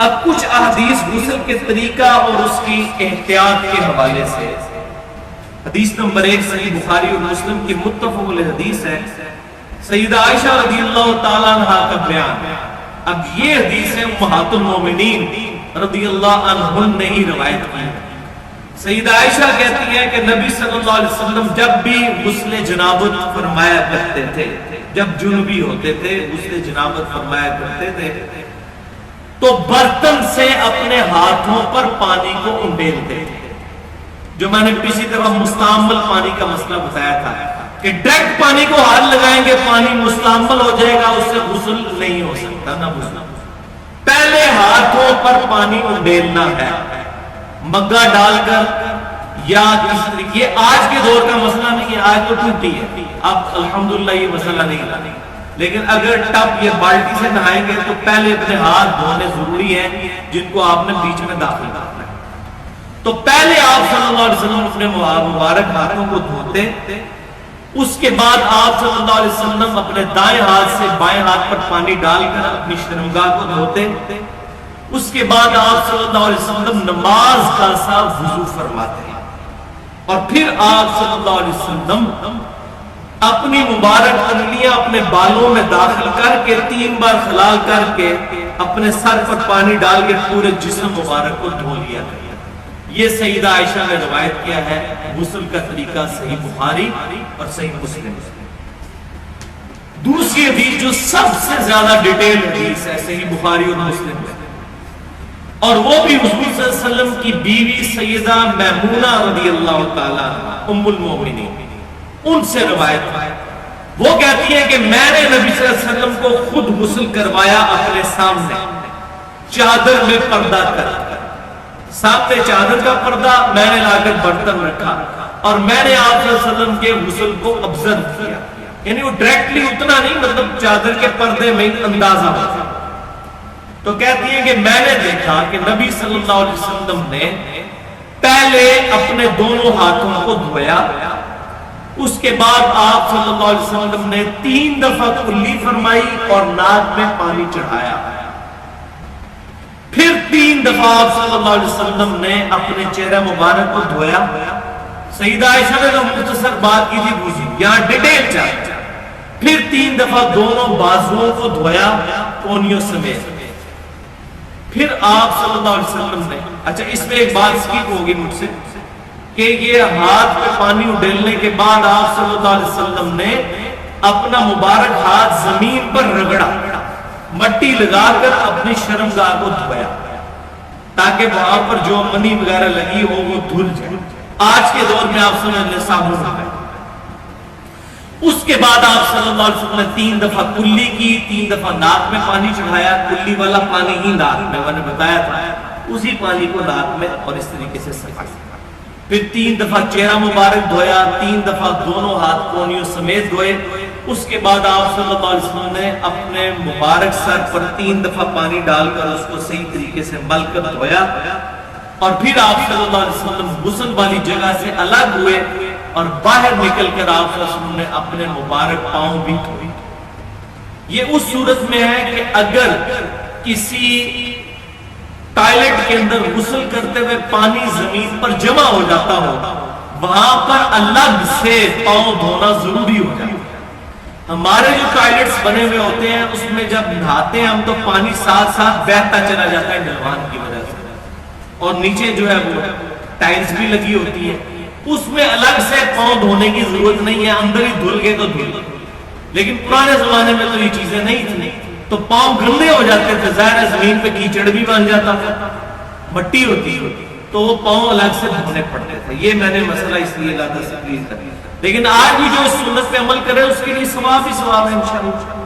اب کچھ احادیث غسل کے طریقہ اور اس کی احتیاط کے حوالے سے۔ حدیث نمبر 1 صحیح بخاری اور مسلم کی متفق علیہ حدیث ہے، سیدہ عائشہ رضی اللہ تعالیٰ عنہا کا بیان۔ اب یہ حدیث ہے امہات المومنین رضی اللہ عنہن نے ہی روایت کی۔ سیدہ عائشہ کہتی ہے کہ نبی صلی اللہ علیہ وسلم جب بھی غسل جنابت فرمایا کرتے تھے، جب جنبی ہوتے تھے غسل جنابت فرمایا کرتے تھے، تو برتن سے اپنے ہاتھوں پر پانی کو انڈیلتے تھے۔ جو میں نے پچھلی دفعہ مستعمل پانی کا مسئلہ بتایا تھا کہ ڈائریکٹ پانی کو ہاتھ لگائیں گے پانی مستعمل ہو جائے گا، اس سے غسل نہیں ہو سکتا نہ غسل۔ پہلے ہاتھوں پر پانی انڈیلنا ہے، مگا ڈال کر یا کس طریقے۔ یہ آج کے دور کا مسئلہ نہیں ہے، آج تو ٹوٹی ہے، اب الحمدللہ یہ مسئلہ نہیں ہے، لیکن اگر ٹب یا بالٹی سے نہائیں گے تو پہلے اپنے ہاتھ دھونے ضروری ہیں، جن کو آپ نے بیچ میں داخل کرنا ہے۔ تو پہلے آپ صلی اللہ علیہ وسلم اپنے مبارک ہاتھوں کو دھوتے، اس کے بعد آپ صلی اللہ علیہ وسلم اپنے دائیں ہاتھ سے بائیں ہاتھ پر پانی ڈال کر اپنی شرمگاہ کو دھوتے۔ اس کے بعد آپ صلی اللہ علیہ وسلم نماز کا سا وضو فرماتے ہیں، اور پھر آپ صلی اللہ علیہ وسلم اپنی مبارک انگلیاں اپنے بالوں میں داخل کر کے 3 بار خلال کر کے اپنے سر پر پانی ڈال کے پورے جسم مبارک کو دھو لیا کرتے۔ یہ سیدہ عائشہ نے روایت کیا ہے، غسل کا طریقہ صحیح بخاری اور صحیح مسلم۔ دوسری حدیث جو سب سے زیادہ ڈیٹیل حدیث ہے صحیح بخاری اور مسلم میں، اور وہ بھی حضور صلی اللہ علیہ وسلم کی بیوی سیدہ میمونہ رضی اللہ تعالیٰ ام المومنین ان سے روایت ہے۔ وہ کہتی ہیں کہ میں نے نبی صلی اللہ علیہ وسلم کو خود غسل کروایا اپنے سامنے، چادر میں پردہ کر، سامنے چادر کا پردہ میں نے لا کر برتن رکھا، اور میں نے آپ صلی اللہ علیہ وسلم کے غسل کو ابزرو کیا، یعنی وہ ڈائریکٹلی اتنا نہیں، مطلب چادر کے پردے میں اندازہ ہوتا۔ تو کہتی ہے کہ میں نے دیکھا کہ نبی صلی اللہ علیہ وسلم نے پہلے اپنے دونوں ہاتھوں کو دھویا، اس کے بعد آپ صلی اللہ علیہ وسلم نے 3 دفعہ کلی فرمائی اور ناک میں پانی چڑھایا، پھر 3 دفعہ آپ صلی اللہ علیہ وسلم نے اپنے چہرہ مبارک کو دھویا۔ سیدہ عائشہ نے تو مختصر بات کی تھی، بوجھی یہاں ڈیٹیل چاہیے۔ پھر 3 دفعہ دونوں بازوؤں کو دھویا کونیوں سمیت۔ پھر آپ صلی اللہ علیہ وسلم نے، اچھا اس میں ایک بات سکپ ہوگی مجھ سے، کہ یہ ہاتھ پہ پانی اڈیلنے کے بعد آپ صلی اللہ علیہ وسلم نے اپنا مبارک ہاتھ زمین پر رگڑا، مٹی لگا کر اپنی شرمگاہ کو دھویا، تاکہ وہاں پر جو منی وغیرہ لگی ہو وہ دھل جائے۔ آج کے دور میں آپ صلی اللہ علیہ وسلم ہے۔ اس کے بعد آپ صلی اللہ علیہ وسلم نے 3 دفعہ کلی کی، 3 دفعہ ناک میں پانی چڑھایا، کلی والا پانی ہی ناک میں نے بتایا تھا، اسی پانی کو ناک میں اور اس طریقے سے صفائی۔ پھر 3 دفعہ چہرہ مبارک دھویا، 3 دفعہ دونوں ہاتھ کونیوں سمیت دھوئے۔ اس کے بعد آپ صلی اللہ علیہ وسلم نے اپنے مبارک سر پر 3 دفعہ پانی ڈال کر اس کو صحیح طریقے سے مل کر دھویا، اور پھر آپ صلی اللہ علیہ وسلم غسل والی جگہ سے الگ ہوئے اور باہر نکل کر آپ صلی اللہ علیہ وسلم نے اپنے مبارک پاؤں بھی دھوئے۔ یہ اس صورت میں ہے کہ اگر کسی ٹائلٹ کے اندر غسل کرتے ہوئے پانی زمین پر جمع ہو جاتا ہو، وہاں پر الگ سے پاؤں دھونا ضروری ہو جاتا ہے۔ ہمارے جو ٹائلٹس بنے ہوئے ہوتے ہیں اس میں جب نہاتے ہیں ہم تو پانی ساتھ ساتھ بہتا چلا جاتا ہے ڈھلوان کی وجہ سے، اور نیچے جو ہے وہ ٹائلز بھی لگی ہوتی ہے، اس میں الگ سے پاؤں دھونے کی ضرورت نہیں ہے، اندر ہی دھل گئے تو دھل گئے۔ لیکن پرانے زمانے میں تو یہ چیزیں نہیں تھیں، تو پاؤں گندے ہو جاتے تھے، ظاہر زمین پہ کیچڑ بھی بن جاتا تھا، مٹی ہوتی تو وہ پاؤں الگ سے دھونے پڑتے تھے۔ یہ میں نے مسئلہ اس لیے لاتا تقریر کر، لیکن آج بھی جو اس سنت پہ عمل کرے اس کے لیے ثواب ہی ثواب ہے انشاءاللہ۔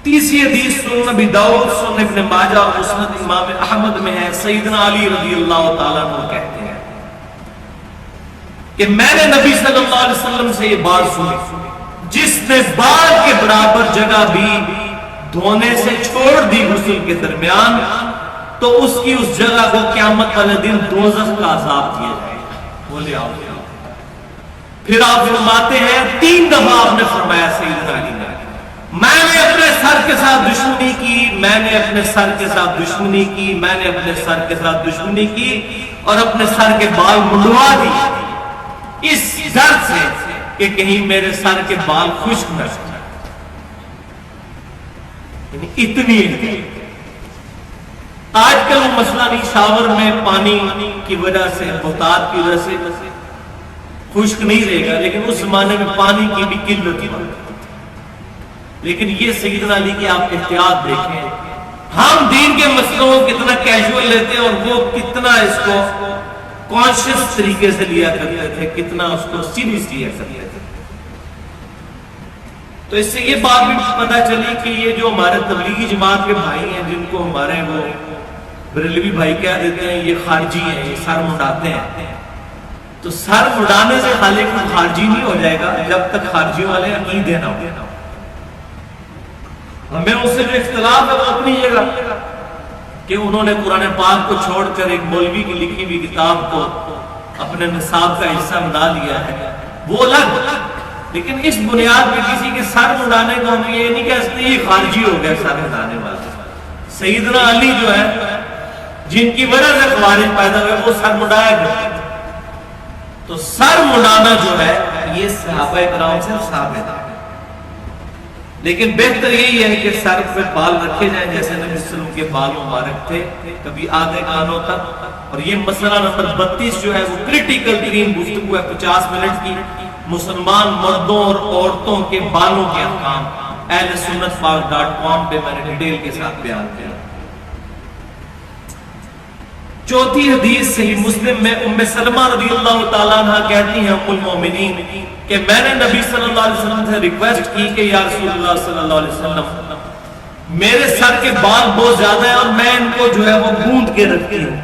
تیسری حدیث سنن ابی داؤد، سنن ابن ماجہ اور مسند امام احمد میں ہے، سیدنا علی رضی اللہ تعالیٰ عنہ کہتے ہیں کہ میں نے نبی صلی اللہ علیہ وسلم سے یہ بات سنی، جس نے بال کے برابر جگہ بھی دھونے سے چھوڑ دی غسل کے درمیان، تو اس کی اس جگہ کو قیامت والے دن دوزخ کا عذاب دیا جائے گا۔ بولے آپ۔ پھر آپ فرماتے ہیں 3 دفعہ آپ نے فرمایا سیدنا علی نے، میں نے اپنے سر سر کے ساتھ دشمنی کی، میں نے اپنے سر کے ساتھ دشمنی کی، میں نے اپنے سر کے ساتھ دشمنی کی اور اپنے سر کے بال منڈوا دی اس ڈر سے کہ کہیں میرے سر کے بال خشک نہ ہو جائیں۔ یعنی اتنی آج کل وہ مسئلہ نہیں، شاور میں پانی کی وجہ سے، بہتات کی وجہ سے خشک نہیں رہے گا، لیکن اس زمانے میں پانی کی بھی قلت تھی۔ لیکن یہ سیدنا علی کی آپ احتیاط دیکھیں، ہم دین کے مسئلوں کو کتنا کیجول لیتے ہیں اور وہ کتنا اس کو کانشیس طریقے سے لیا کرتے تھے، کتنا اس کو سیریس لیا کرتے تھے۔ تو اس سے یہ بات بھی پتہ چلی کہ یہ جو ہمارے تبلیغی جماعت کے بھائی ہیں، جن کو ہمارے وہ بریلوی بھائی کہہ دیتے ہیں یہ خارجی ہیں، یہ سر مڈاتے ہیں، تو سر مڈانے سے خالق خارجی نہیں ہو جائے گا جب تک خارجیوں والے عقیدے نہ ہو۔ ہمیں اس سے جو اختلاف ہے وہ اپنی جگہ کہ انہوں نے قرآن پاک کو چھوڑ کر ایک مولوی کی لکھی ہوئی کتاب کو اپنے نصاب کا حصہ بنا لیا ہے، وہ الگ۔ لیکن اس بنیاد پہ کسی کے سر مڈانے کو ہم یہ نہیں کہہ سکتے یہ خارجی ہو گیا سر مڈانے والا۔ سیدنا علی جو ہے جن کی وجہ سے خوارج پیدا ہوئے وہ سر مڈایا گیا، تو سر مڈانا جو ہے یہ صحابہ کرام سے ثابت ہے۔ لیکن بہتر یہی ہے کہ سر پہ بال رکھے جائیں جیسے نبی صلی اللہ علیہ وسلم کے بال مبارک تھے، کبھی آدھے کانوں تک۔ اور یہ مسئلہ نمبر 32 جو ہے وہ کریٹیکل ترین گفتگو ہے 50 منٹ کی، مسلمان مردوں اور عورتوں کے بالوں کے احکام، اہل سنت پاک.com پہ میں نے ڈیٹیل کے ساتھ بیان کیا۔ چوتھی حدیث صحیح مسلم میں ام سلمہ رضی اللہ تعالیٰ عنہ کہتی ہیں ام المومنین کہ میں نے نبی صلی اللہ علیہ وسلم سے ریکویسٹ کی کہ یا رسول اللہ صلی اللہ علیہ وسلم میرے سر کے بال بہت زیادہ ہیں اور میں ان کو جو ہے وہ گوند کے رکھتی ہوں،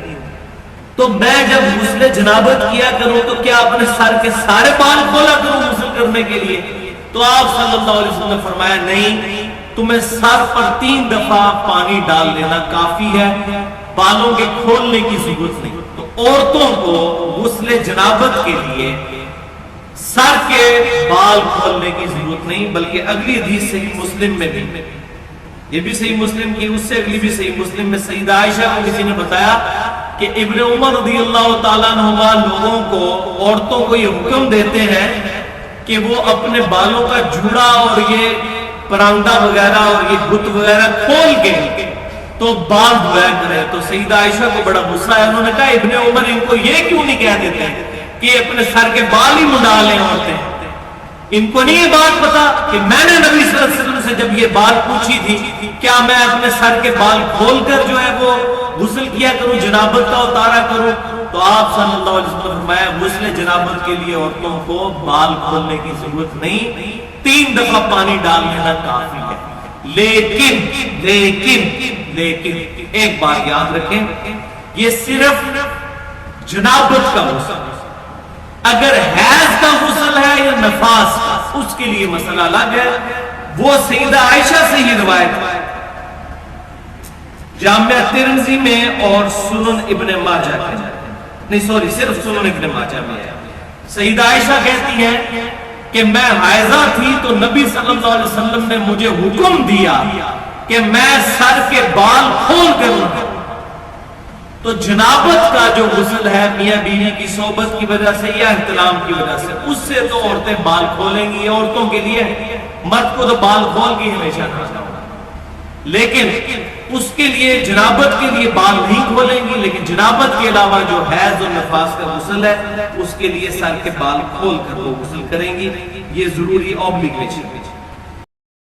تو میں جب غسل جنابت کیا کروں تو کیا اپنے سر کے سارے بال کھولا کروں غسل کرنے کے لیے؟ تو آپ صلی اللہ علیہ وسلم نے فرمایا نہیں، تمہیں سر پر 3 دفعہ پانی ڈال لینا کافی ہے، بالوں کے کھولنے کی ضرورت نہیں۔ تو عورتوں کو غسل جنابت کے لیے سر کے بال کھولنے کی ضرورت نہیں، بلکہ اگلی حدیث صحیح مسلم میں بھی، یہ بھی صحیح مسلم کی، اس سے اگلی بھی صحیح مسلم میں سیدہ عائشہ کو کسی نے بتایا کہ ابن عمر رضی اللہ تعالیٰ عنہ لوگوں کو، عورتوں کو یہ حکم دیتے ہیں کہ وہ اپنے بالوں کا جوڑا اور یہ پراندہ وغیرہ اور یہ گھٹ وغیرہ کھول کے تو بال دھویا کرے۔ تو سیدہ عائشہ کو بڑا غصہ ہے، انہوں نے کہا ابن عمر ان کو یہ کیوں نہیں کہہ دیتے کہ اپنے سر کے بال ہی منڈا لیں عورتیں؟ ان کو نہیں یہ بات پتا کہ میں نے نبی صلی اللہ علیہ وسلم سے جب یہ بات پوچھی تھی کیا میں اپنے سر کے بال کھول کر جو ہے وہ غسل کیا کروں، جنابت کا اتارا کروں؟ تو آپ صلی اللہ علیہ وسلم نے فرمایا غسل جنابت کے لیے عورتوں کو بال کھولنے کی ضرورت نہیں، 3 دفعہ پانی ڈال لینا کافی ہے۔ لیکن لیکن لیکن ایک بات یاد رکھیں، یہ صرف جنابت کا غسل، اگر حیض کا غسل ہے یا نفاس کا اس کے لیے مسئلہ الگ ہے، وہ سیدہ عائشہ سے ہی روایت ہے جامعہ ترمذی میں اور سنن ابن ماجہ میں، صرف سنن ابن ماجہ میں ہے۔ سیدہ عائشہ کہتی ہیں کہ میں حائضہ تھی تو نبی صلی اللہ علیہ وسلم نے مجھے حکم دیا کہ میں سر کے بال کھول کر رکھوں۔ تو جنابت کا جو غسل ہے میاں بیوی کی صحبت کی وجہ سے یا احتلام کی وجہ سے، اس سے تو عورتیں بال کھولیں گی، عورتوں کے لیے، مرد کو تو بال کھول کے ہمیشہ نہ ہوگا، لیکن اس کے لیے جنابت کے لیے بال نہیں کھولیں گی، لیکن جنابت کے علاوہ جو حیض اور نفاس کا غسل ہے اس کے لیے سر کے بال کھول کر وہ غسل کریں گی، یہ ضروری اوبلیگیشن ہے۔